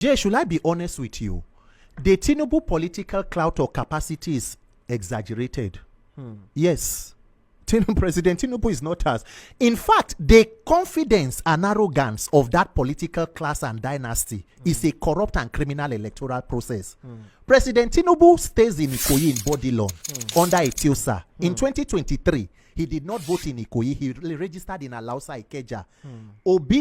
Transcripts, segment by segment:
Jay, should I be honest with you? The Tinubu political clout or capacity is exaggerated. Yes. President Tinubu is not us. In fact, the confidence and arrogance of that political class and dynasty is a corrupt and criminal electoral process. President Tinubu stays in Ikoyi in Bodilon under Etiosa. In 2023, he did not vote in Ikoyi. He registered in Alausa, Ikeja.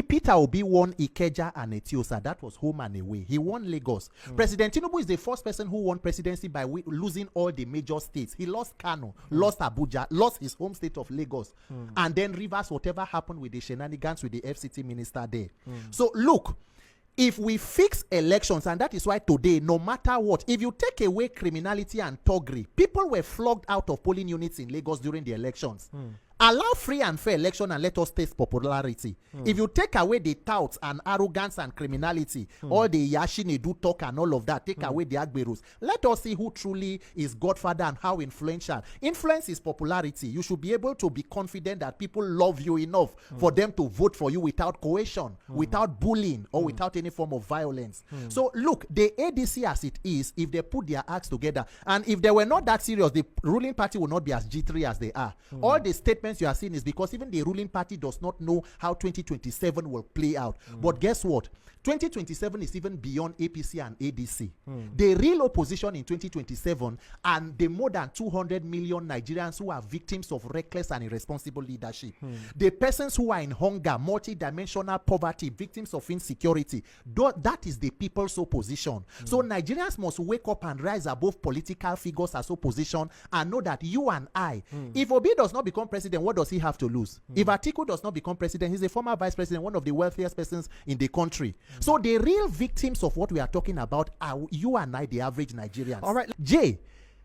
Peter Obi won Ikeja and Etiosa. That was home and away. He won Lagos. President Tinubu is the first person who won presidency by losing all the major states. He lost Kano, lost Abuja, lost his home state of Lagos. And then Rivers, whatever happened with the shenanigans with the FCT minister there. So look, if we fix elections, and that is why today, no matter what, if you take away criminality and thuggery, people were flogged out of polling units in Lagos during the elections. Allow free and fair election and let us taste popularity. If you take away the touts and arrogance and criminality, all the Yashine do talk and all of that, take away the Agberus, let us see who truly is Godfather and how influential. Influence is popularity. You should be able to be confident that people love you enough for them to vote for you without coercion, without bullying, or without any form of violence. So look, the ADC as it is, if they put their acts together, and if they were not that serious, the ruling party will not be as jittery as they are. All the statements you are seeing is because even the ruling party does not know how 2027 will play out. But guess what? 2027 is even beyond APC and ADC. The real opposition in 2027 and the more than 200 million Nigerians who are victims of reckless and irresponsible leadership. The persons who are in hunger, multi-dimensional poverty, victims of insecurity. That is the people's opposition. So Nigerians must wake up and rise above political figures as opposition and know that you and I, if Obi does not become president, what does he have to lose? If Atiku does not become president, he's a former vice president, one of the wealthiest persons in the country. So the real victims of what we are talking about are you and I, the average Nigerians. All right, Jay,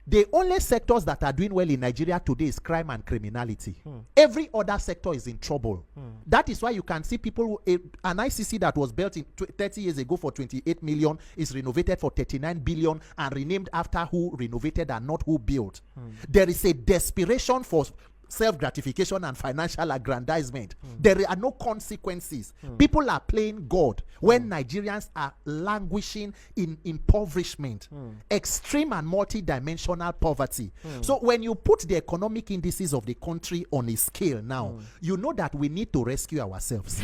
the only sectors that are doing well in Nigeria today is crime and criminality. Every other sector is in trouble. That is why you can see people, an ICC that was built in 30 years ago for 28 million is renovated for 39 billion and renamed after who renovated and not who built. There is a desperation for self-gratification and financial aggrandizement. There are no consequences. People are playing God when Nigerians are languishing in impoverishment, extreme and multi-dimensional poverty. So when you put the economic indices of the country on a scale now, you know that we need to rescue ourselves.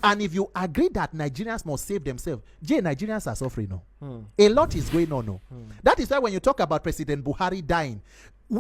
And if you agree that Nigerians must save themselves, Nigerians are suffering now. A lot is going on now. That is why when you talk about President Buhari dying,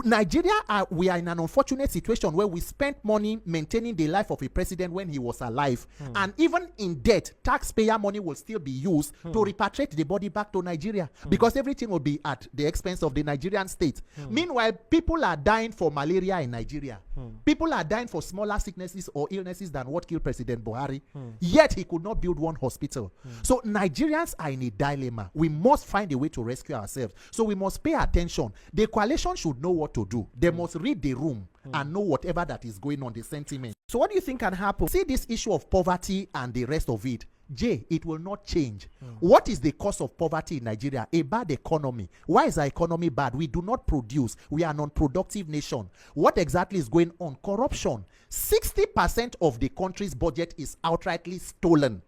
Nigeria, we are in an unfortunate situation where we spent money maintaining the life of a president when he was alive. And even in death, taxpayer money will still be used to repatriate the body back to Nigeria because everything will be at the expense of the Nigerian state. Meanwhile, people are dying for malaria in Nigeria. People are dying for smaller sicknesses or illnesses than what killed President Buhari. Yet he could not build one hospital. So Nigerians are in a dilemma. We must find a way to rescue ourselves. So we must pay attention. The coalition should know what to do. They must read the room and know whatever that is going on, the sentiment. So what do you think can happen? See this issue of poverty and the rest of it. It will not change. What is the cause of poverty in Nigeria? A bad economy. Why is our economy bad? We do not produce. We are an unproductive nation. What exactly is going on? Corruption. 60% of the country's budget is outrightly stolen.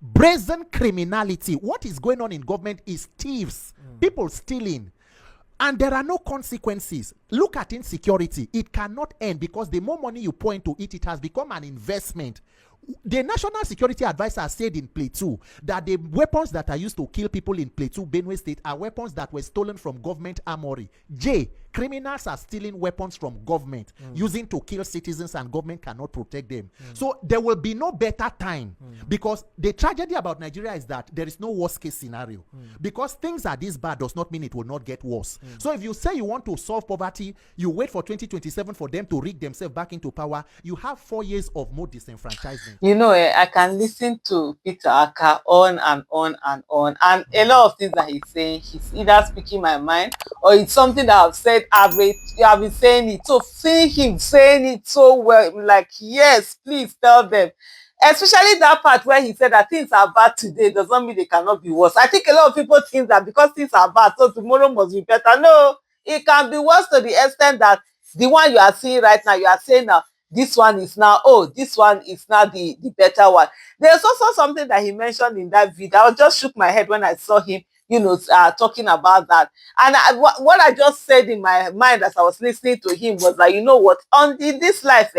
Brazen criminality. What is going on in government is thieves. People stealing. And there are no consequences. Look at insecurity. It cannot end because the more money you pour into it, it has become an investment. The National Security Advisor said in Plateau that the weapons that are used to kill people in Plateau, Benue State, are weapons that were stolen from government armory. Criminals are stealing weapons from government, using to kill citizens, and government cannot protect them. So there will be no better time because the tragedy about Nigeria is that there is no worst case scenario. Because things are this bad does not mean it will not get worse. So if you say you want to solve poverty, you wait for 2027 for them to rig themselves back into power, you have 4 years of more disenfranchisement. You know, I can listen to Peter Akah on and on and on, and a lot of things that he's saying, he's either speaking my mind or it's something that I've said. I've been saying it. So seeing him saying it so well, I'm like, yes, please tell them. Especially that part where he said that things are bad today does not mean they cannot be worse. I think a lot of people think that because things are bad, so tomorrow must be better. No, it can be worse to the extent that the one you are seeing right now, you are saying now, this one is now, oh, this one is now the better one. There's also something that he mentioned in that video. I just shook my head when I saw him, talking about that. And what I just said in my mind as I was listening to him was like, you know what, in this life,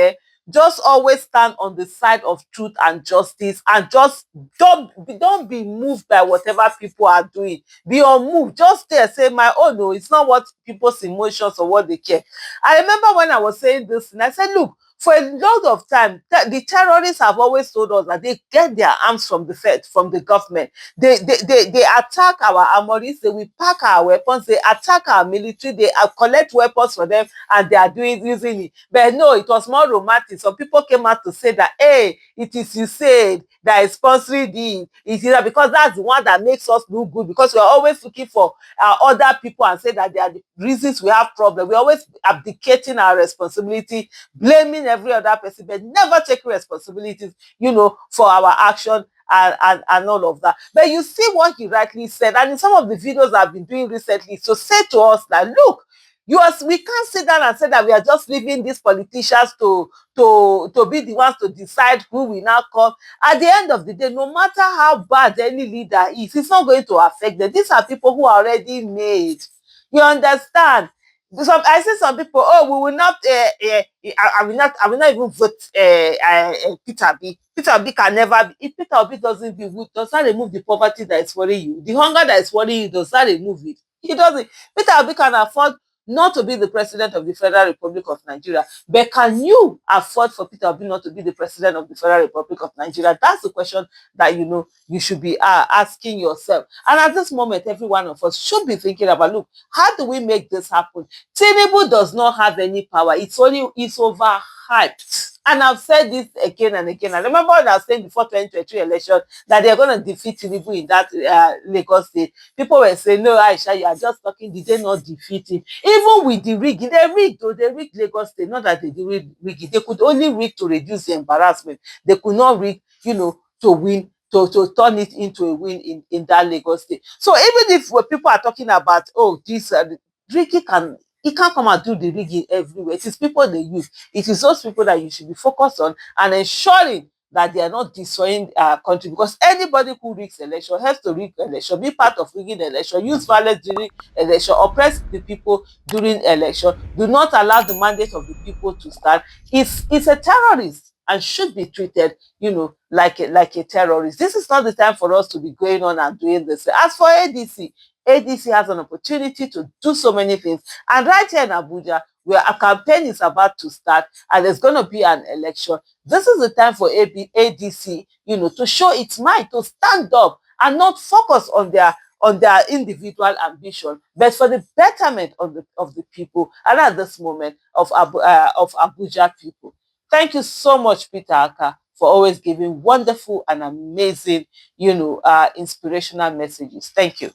just always stand on the side of truth and justice, and just don't be moved by whatever people are doing. Be unmoved. Just there, say my own. No, it's not what people's emotions or what they care. I remember when I was saying this, and I said, look, for a lot of time, the terrorists have always told us that they get their arms from the Fed, from the government. They attack our armories, they will pack our weapons, they attack our military, they collect weapons for them, and they are using it. But no, it was more romantic. Some people came out to say that, hey, it is you said that is sponsoring this. It is because that's the one that makes us look good, because we're always looking for other people and say that they are the reasons we have problems. We're always abdicating our responsibility, blaming every other person, but never taking responsibilities, for our action and all of that. But you see what he rightly said, and in some of the videos I've been doing recently, to say to us that, look, we can't sit down and say that we are just leaving these politicians to be the ones to decide who we now come. At the end of the day, no matter how bad any leader is, it's not going to affect them. These are people who are already made. You understand? I see some people, oh, we will not, I will not even vote Peter Obi. Peter Obi can never be. If Peter Obi does not remove the poverty that is worrying you, the hunger that is worrying you, does not remove it. He doesn't. Peter Obi can afford not to be the president of the Federal Republic of Nigeria. But can you afford for Peter Obi not to be the president of the Federal Republic of Nigeria? That's the question that you should be asking yourself. And at this moment, every one of us should be thinking about, look, how do we make this happen? Tinubu does not have any power. It's overhyped. And I've said this again and again. I remember when I was saying before 2023 election that they're going to defeat Tinubu in that Lagos state. People were saying, no, Aisha, you are just talking. Did they not defeat him? Even with the rigging, they rigged Lagos state. Not that they did rig it. They could only rig to reduce the embarrassment. They could not rig, to win, to turn it into a win in that Lagos state. So even if people are talking about, oh, this rigging he can't come and do the rigging everywhere. It is people they use. It is those people that you should be focused on and ensuring that they are not destroying our country, because anybody who rigs election has to rig election, be part of rigging election, use violence during election, oppress the people during election, do not allow the mandate of the people to stand. It's a terrorist and should be treated, like a terrorist. This is not the time for us to be going on and doing this. As for ADC has an opportunity to do so many things. And right here in Abuja, where a campaign is about to start and there's going to be an election, this is the time for ADC, to show its might, to stand up and not focus on their individual ambition, but for the betterment of the people, and at this moment of Abuja people. Thank you so much, Peter Akah, for always giving wonderful and amazing, inspirational messages. Thank you.